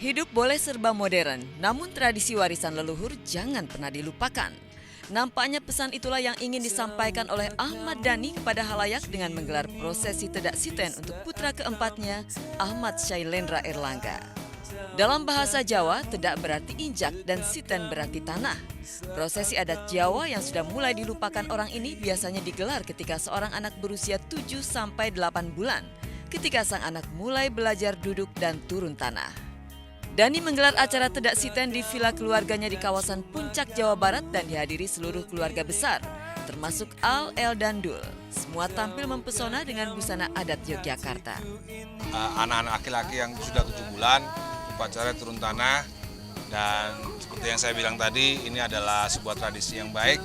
Hidup boleh serba modern, namun tradisi warisan leluhur jangan pernah dilupakan. Nampaknya pesan itulah yang ingin disampaikan oleh Ahmad Dhani kepada halayak dengan menggelar prosesi Tedak Siten untuk putra keempatnya, Ahmad Syailendra Erlangga. Dalam bahasa Jawa, tedak berarti injak dan siten berarti tanah. Prosesi adat Jawa yang sudah mulai dilupakan orang ini biasanya digelar ketika seorang anak berusia 7-8 bulan, ketika sang anak mulai belajar duduk dan turun tanah. Dhani menggelar acara Tedak Siten di villa keluarganya di kawasan Puncak, Jawa Barat dan dihadiri seluruh keluarga besar, termasuk Al, El, dan Dul. Semua tampil mempesona dengan busana adat Yogyakarta. Anak-anak laki-laki yang sudah 7 bulan, upacara turun tanah, dan seperti yang saya bilang tadi, ini adalah sebuah tradisi yang baik,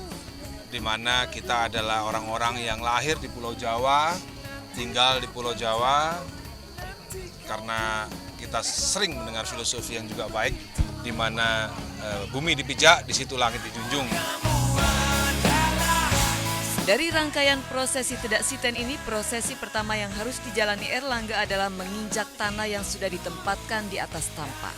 di mana kita adalah orang-orang yang lahir di Pulau Jawa, tinggal di Pulau Jawa, karena kita sering mendengar filosofi yang juga baik, di mana bumi dipijak, di situ langit dijunjung. Dari rangkaian prosesi Tedak Siten ini, prosesi pertama yang harus dijalani Erlangga adalah menginjak tanah yang sudah ditempatkan di atas tampah.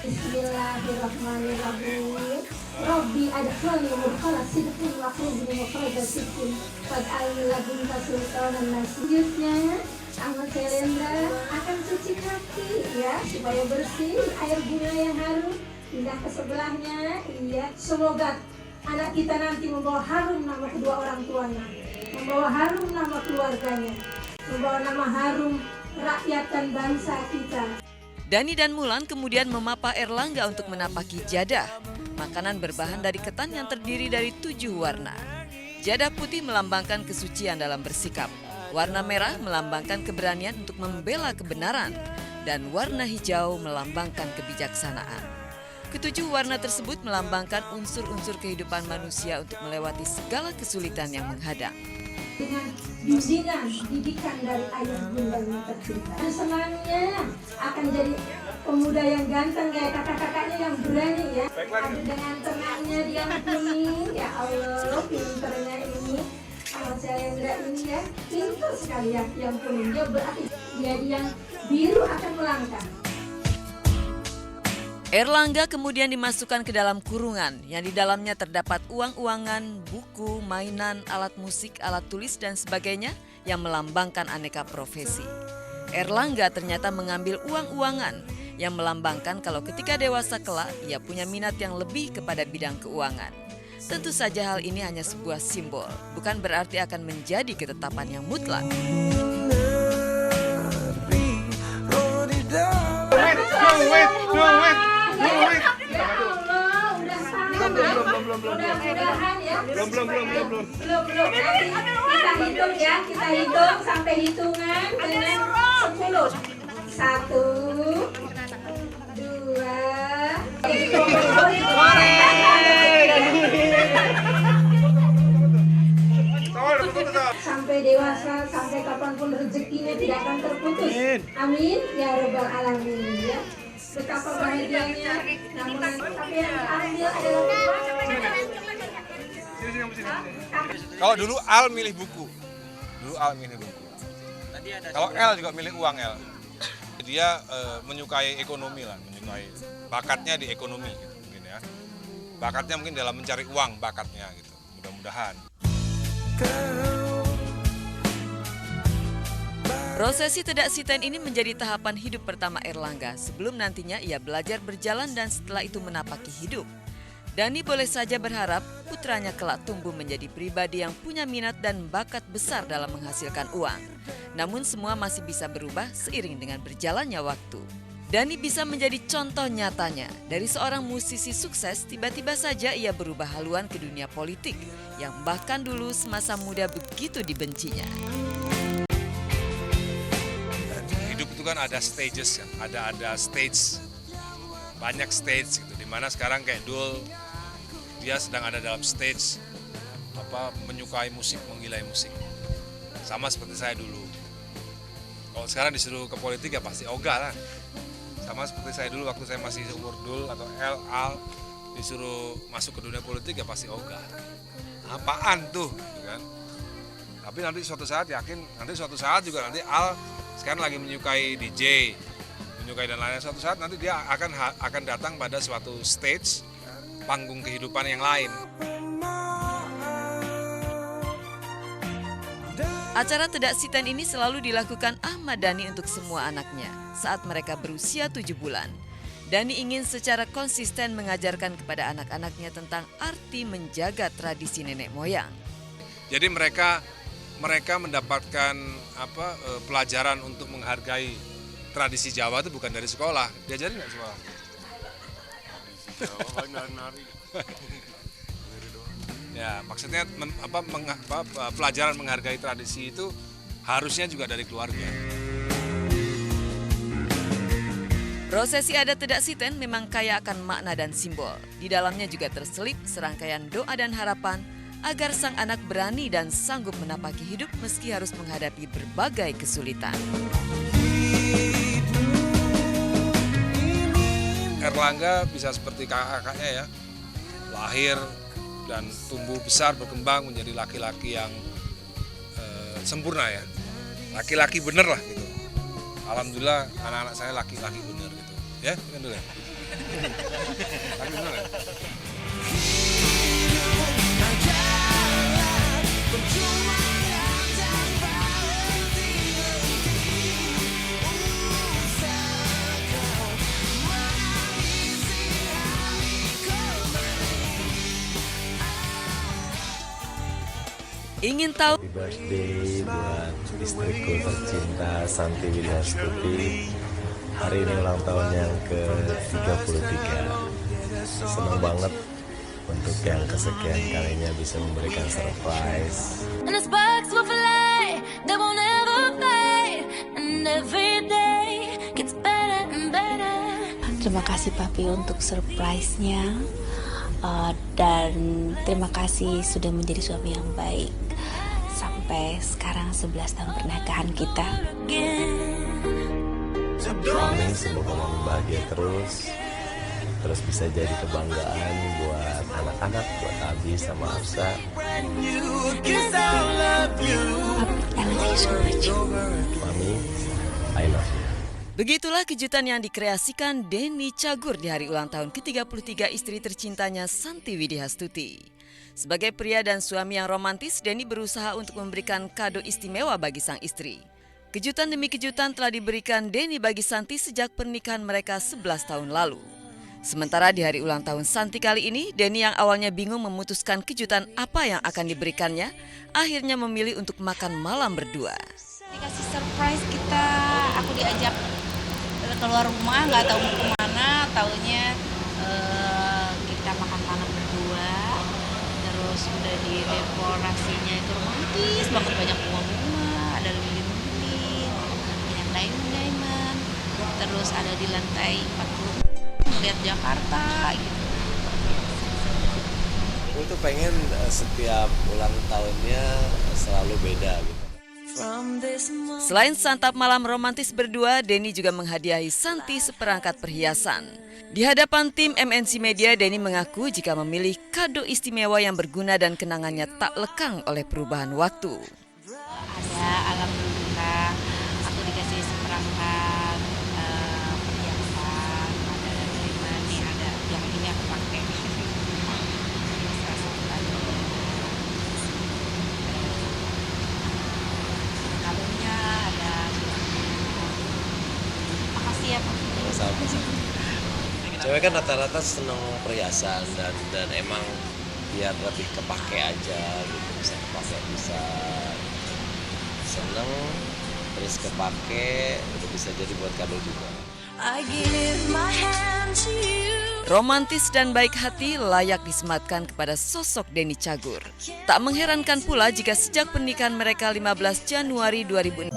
Bismillahirrahmanirrahim. Rabbi adkhilni mudkhala sidqin wa akhrujni mukhraja sidqin waj'alni ladunka sultanan nasir. Ahmad Syailendra akan cuci kaki ya supaya bersih, air bunga yang harum pindah ke sebelahnya. Iya, semoga anak kita nanti membawa harum nama kedua orang tuanya, membawa harum nama keluarganya, membawa nama harum rakyat dan bangsa kita. Dhani dan Mulan kemudian memapa Erlangga untuk menapaki jadah, makanan berbahan dari ketan yang terdiri dari 7 warna. Jadah putih melambangkan kesucian dalam bersikap, warna merah melambangkan keberanian untuk membela kebenaran, dan warna hijau melambangkan kebijaksanaan. Ketujuh warna tersebut melambangkan unsur-unsur kehidupan manusia untuk melewati segala kesulitan yang menghadang. Dengan bimbingan, didikan dari ayah bunda yang tercinta, senangnya akan jadi pemuda yang ganteng kayak kakak-kakaknya yang berani ya. Aduh, dengan ternaknya dia kuning, ya Allah, pinternya ini. Ahmad Syailendra ini ya, pintar sekali ya, yang kuning. Dia berarti dia yang biru akan melangkah. Erlangga kemudian dimasukkan ke dalam kurungan yang di dalamnya terdapat uang-uangan, buku, mainan, alat musik, alat tulis, dan sebagainya yang melambangkan aneka profesi. Erlangga ternyata mengambil uang-uangan yang melambangkan kalau ketika dewasa kelak ia punya minat yang lebih kepada bidang keuangan. Tentu saja hal ini hanya sebuah simbol, bukan berarti akan menjadi ketetapan yang mutlak. Mudah-mudahan ya. Belum. Kita hitung ya, kita hitung sampai hitungan dengan 10. 1, 2, sampai dewasa, sampai kapanpun rezekinya tidak akan terputus. Amin ya rabbal alamin ya. Betapa bahagianya, namun tapi yang diambil adalah Kalau dulu Al milih buku, Kalau L juga milih uang L. Dia menyukai ekonomi lah, menyukai bakatnya di ekonomi gitu mungkin ya. Bakatnya mungkin dalam mencari uang, bakatnya gitu. Mudah-mudahan. Prosesi Tedak Siten ini menjadi tahapan hidup pertama Erlangga sebelum nantinya ia belajar berjalan dan setelah itu menapaki hidup. Dhani boleh saja berharap putranya kelak tumbuh menjadi pribadi yang punya minat dan bakat besar dalam menghasilkan uang. Namun semua masih bisa berubah seiring dengan berjalannya waktu. Dhani bisa menjadi contoh nyatanya. Dari seorang musisi sukses, tiba-tiba saja ia berubah haluan ke dunia politik yang bahkan dulu semasa muda begitu dibencinya. Hidup itu kan ada stages kan, ada stage, banyak stage gitu. Dimana sekarang kayak Dul, dia sedang ada dalam stage menyukai musik, menggilai musik. Sama seperti saya dulu. Kalau sekarang disuruh ke politik ya pasti ogah lah. Sama seperti saya dulu waktu saya masih umur Dul atau Al disuruh masuk ke dunia politik ya pasti ogah. Apaan tuh, gitu kan? Tapi nanti suatu saat yakin, nanti suatu saat juga nanti Al sekarang lagi menyukai DJ, menyukai dan lain-lain. Suatu saat nanti dia akan datang pada suatu stage panggung kehidupan yang lain. Acara Tedak Siten ini selalu dilakukan Ahmad Dhani untuk semua anaknya saat mereka berusia 7 bulan. Dhani ingin secara konsisten mengajarkan kepada anak-anaknya tentang arti menjaga tradisi nenek moyang. Jadi mereka mendapatkan pelajaran untuk menghargai tradisi Jawa itu bukan dari sekolah. Diajarin nggak sekolah? Ya, maksudnya pelajaran menghargai tradisi itu harusnya juga dari keluarga. Prosesi adat Tedak Siten memang kaya akan makna dan simbol. Di dalamnya juga terselip serangkaian doa dan harapan agar sang anak berani dan sanggup menapaki hidup meski harus menghadapi berbagai kesulitan. Erlangga bisa seperti kakak-kakaknya ya, lahir dan tumbuh besar berkembang menjadi laki-laki yang sempurna ya, laki-laki bener lah gitu. Alhamdulillah anak-anak saya laki-laki bener gitu ya, kan dulu ya. Laki bener ya. Ingin tahu Happy birthday buat istriku tercinta Santi Widyastuti. Hari ini ulang tahun yang ke-33. Senang banget untuk yang kesekian kalinya bisa memberikan surprise. And the sparks will fly, they won't ever fade, and every day gets better and better. Terima kasih Papi untuk surprise-nya. Dan terima kasih sudah menjadi suami yang baik sampai sekarang 11 tahun pernikahan kita. Amin, semoga kamu bahagia terus bisa jadi kebanggaan buat anak-anak, buat Abi sama Afsa. Papi, I love you so much. Mami, I love you. Begitulah kejutan yang dikreasikan Denny Cagur di hari ulang tahun ke-33 istri tercintanya Santi Widyastuti. Sebagai pria dan suami yang romantis, Denny berusaha untuk memberikan kado istimewa bagi sang istri. Kejutan demi kejutan telah diberikan Denny bagi Santi sejak pernikahan mereka 11 tahun lalu. Sementara di hari ulang tahun Santi kali ini, Denny yang awalnya bingung memutuskan kejutan apa yang akan diberikannya, akhirnya memilih untuk makan malam berdua. Dikasih surprise kita, aku diajak keluar rumah, nggak tahu mau kemana, taunya kita makan malam berdua. Terus udah di dekorasinya itu romantis banget, banyak bunga-bunga, ada lilin-lilin, banyak diamond-diamond. Terus ada di lantai 40 melihat Jakarta gitu. Aku tuh pengen setiap ulang tahunnya selalu beda gitu. Selain santap malam romantis berdua, Denny juga menghadiahi Santi seperangkat perhiasan. Di hadapan tim MNC Media, Denny mengaku jika memilih kado istimewa yang berguna dan kenangannya tak lekang oleh perubahan waktu. Ada, alhamdulillah, aku dikasih seperangkat perhiasan, ada dari Mani, ada yang ini aku pakai. Kalungnya ada. Makasih ya Pak. Sama-sama. Cewek kan rata-rata seneng perhiasan dan emang biar lebih kepake aja gitu, bisa kepake, bisa seneng, terus kepake, itu bisa jadi buat kado juga. I give my hand to you. Romantis dan baik hati layak disematkan kepada sosok Denny Cagur. Tak mengherankan pula jika sejak pernikahan mereka 15 Januari 2006